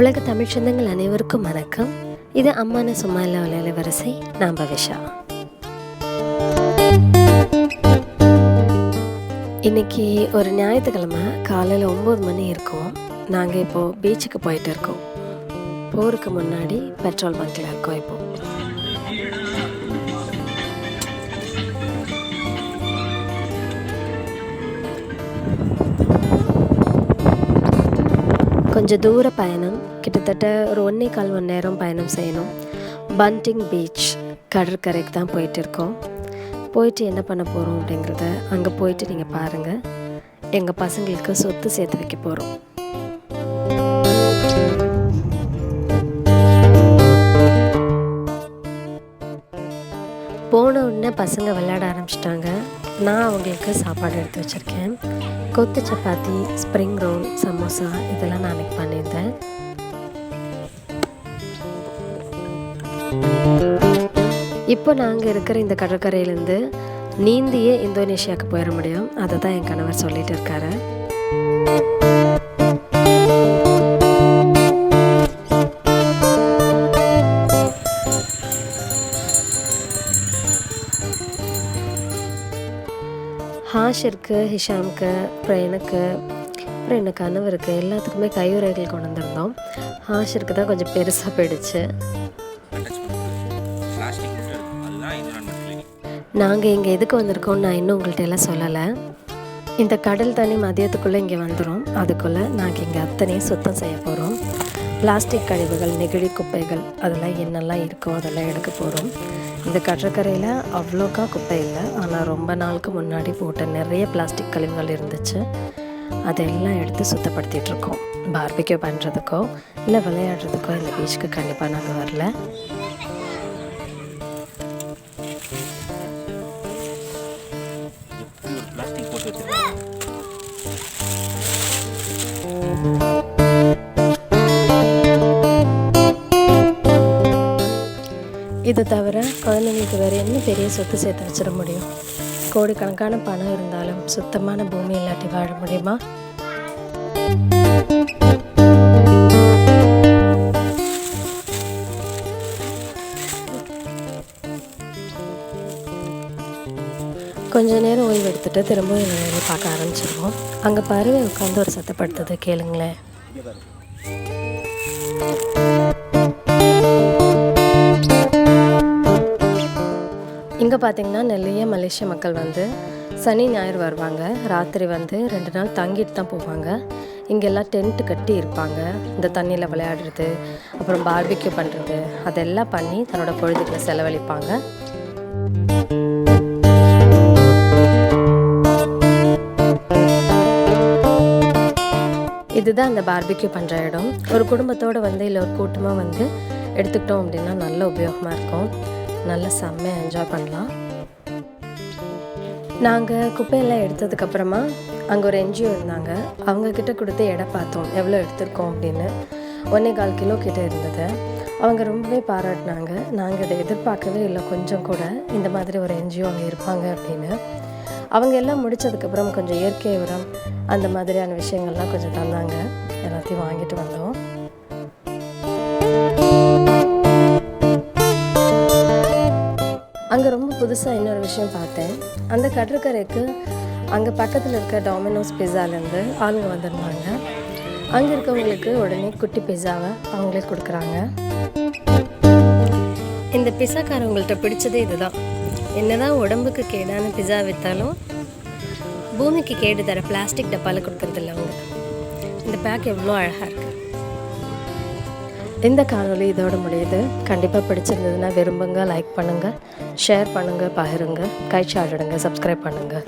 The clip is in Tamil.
உலக தமிழ் சொந்தங்கள் அனைவருக்கும் வணக்கம். இது அம்மான சும்மா இல்ல விளையாட வரிசை. நான் பவிஷா. இன்னைக்கு ஒரு ஞாயிற்றுக்கிழமை காலையில் 9 மணி இருக்கும். நாங்கள் இப்போது பீச்சுக்கு போயிட்டு இருக்கோம். போருக்கு முன்னாடி பெட்ரோல் பங்க்கில் இருக்கோம். இப்போது கொஞ்சம் தூர பயணம், கிட்டத்தட்ட ஒரு 1.25 மணி நேரம் பயணம் செய்யணும். பண்டிங் பீச் கடற்கரைக்கு தான் போயிட்டு இருக்கோம். போயிட்டு என்ன பண்ண போகிறோம் அப்படிங்கிறத அங்கே போயிட்டு நீங்கள் பாருங்கள். எங்கள் பசங்களுக்கு சொத்து சேர்த்து வைக்க போகிறோம். போன உடனே பசங்க விளையாட ஆரம்பிச்சிட்டாங்க. நான் அவங்களுக்கு சாப்பாடு எடுத்து வச்சுருக்கேன். கொத்து சப்பாத்தி, ஸ்ப்ரிங் ரோல், சமோசா இதெல்லாம் நான் அன்றைக்கி பண்ணியிருந்தேன். இப்போ நாங்கள் இருக்கிற இந்த கடற்கரையிலேருந்து நீந்தியே இந்தோனேஷியாவுக்கு போயிட முடியும். அதை தான் என் கணவர் சொல்லிட்டு இருக்காரு. ஹாஷிருக்கு, ஹிஷாமுக்கு, அப்புறம் எனக்கு, அப்புறம் என் கணவருக்கு எல்லாத்துக்குமே கையுறைகள் கொண்டு வந்திருந்தோம். ஹாஷிருக்கு தான் கொஞ்சம் பெருசாக போயிடுச்சு. நாங்கள் இங்கே எதுக்கு வந்திருக்கோம்னு நான் இன்னும் உங்கள்கிட்ட எல்லாம் சொல்லலை. இந்த கடல் தண்ணி மதியத்துக்குள்ளே இங்கே வந்துடும். அதுக்குள்ளே நாங்கள் இங்கே அத்தனையும் சுத்தம் செய்ய போகிறோம். பிளாஸ்டிக் கழிவுகள், நெகிழி குப்பைகள் அதெல்லாம் என்னெல்லாம் இருக்கோ அதெல்லாம் எடுக்க போகிறோம். இந்த கடற்கரையில் அவ்வளோக்கா குப்பை இல்லை, ஆனால் ரொம்ப நாளுக்கு முன்னாடி போட்ட நிறைய பிளாஸ்டிக் கழிவுகள் இருந்துச்சு. அதெல்லாம் எடுத்து சுத்தப்படுத்திகிட்ருக்கோம். பார்பிக்யூ பண்ணுறதுக்கோ இல்லை விளையாடுறதுக்கோ இந்த பீச்சுக்கு கண்டிப்பாக நாங்கள் வரல. இது தவிர குழந்தைங்களுக்கு வேறு என்ன பெரிய சொத்து சேர்த்து வச்சிட முடியும்? கோடிக்கணக்கான பணம் இருந்தாலும் சுத்தமான பூமி இல்லாட்டி வாழ முடியுமா? கொஞ்ச நேரம் ஓய்வு எடுத்துட்டு திரும்ப வேலையை பார்க்க ஆரம்பிச்சிருவோம். அங்கே பறவை உட்காந்து ஒரு சத்தப்படுத்துது, கேளுங்களேன். இங்கே பார்த்திங்கன்னா நிறைய மலேசிய மக்கள் வந்து சனி ஞாயிறு வருவாங்க. ராத்திரி வந்து 2 நாள் தங்கிட்டு தான் போவாங்க. இங்கெல்லாம் டென்ட்டு கட்டி இருப்பாங்க. இந்த தண்ணியில் விளையாடுறது, அப்புறம் பார்பிக்யூ பண்ணுறது அதெல்லாம் பண்ணி தன்னோட பொழுதுகளை செலவழிப்பாங்க. இதுதான் அந்த பார்பிக்யூ பண்ணுற இடம். ஒரு குடும்பத்தோடு வந்து இல்லை ஒரு கூட்டமாக வந்து எடுத்துக்கிட்டோம் அப்படின்னா நல்ல உபயோகமாக இருக்கும். நல்லா செம்மையாக என்ஜாய் பண்ணலாம். நாங்கள் குப்பையெல்லாம் எடுத்ததுக்கப்புறமா அங்கே ஒரு என்ஜிஓ இருந்தாங்க. அவங்கக்கிட்ட கொடுத்து எடை பார்த்தோம், எவ்வளோ எடுத்திருக்கோம் அப்படின்னு. 1.25 கிலோ கிட்டே இருந்தது. அவங்க ரொம்பவே பாராட்டினாங்க. நாங்கள் இதை எதிர்பார்க்கவே இல்லை கொஞ்சம் கூட, இந்த மாதிரி ஒரு என்ஜிஓ அங்கே இருப்பாங்க அப்படின்னு. அவங்க எல்லாம் முடித்ததுக்கப்புறம் கொஞ்சம் இயற்கை உரம் அந்த மாதிரியான விஷயங்கள்லாம் கொஞ்சம் தந்தாங்க. எல்லாத்தையும் வாங்கிட்டு வந்தோம். அங்கே ரொம்ப புதுசாக இன்னொரு விஷயம் பார்த்தேன். அந்த கடற்கரைக்கு அங்கே பக்கத்தில் இருக்க டாமினோஸ் பிஸாலேருந்து ஆளுங்க வந்திருந்தாங்க. அங்கே இருக்கவங்களுக்கு உடனே குட்டி பிஸாவை அவங்களே கொடுக்குறாங்க. இந்த பிஸாக்காரவங்கள்ட்ட பிடிச்சதே இதுதான். என்னதான் உடம்புக்கு கேடான பிஸா விற்றாலும் பூமிக்கு கேடு தர பிளாஸ்டிக் டப்பாவில் கொடுக்குறதில்ல அவங்க. இந்த பேக் எவ்வளோ அழகாக இருக்குது. இந்த காணொலி இதோட முடியுது. கண்டிப்பாக பிடிச்சிருந்ததுன்னா விரும்புங்க, லைக் பண்ணுங்கள், ஷேர் பண்ணுங்கள், பகிருங்க, கை சாடிடுங்க, சப்ஸ்கிரைப் பண்ணுங்கள்.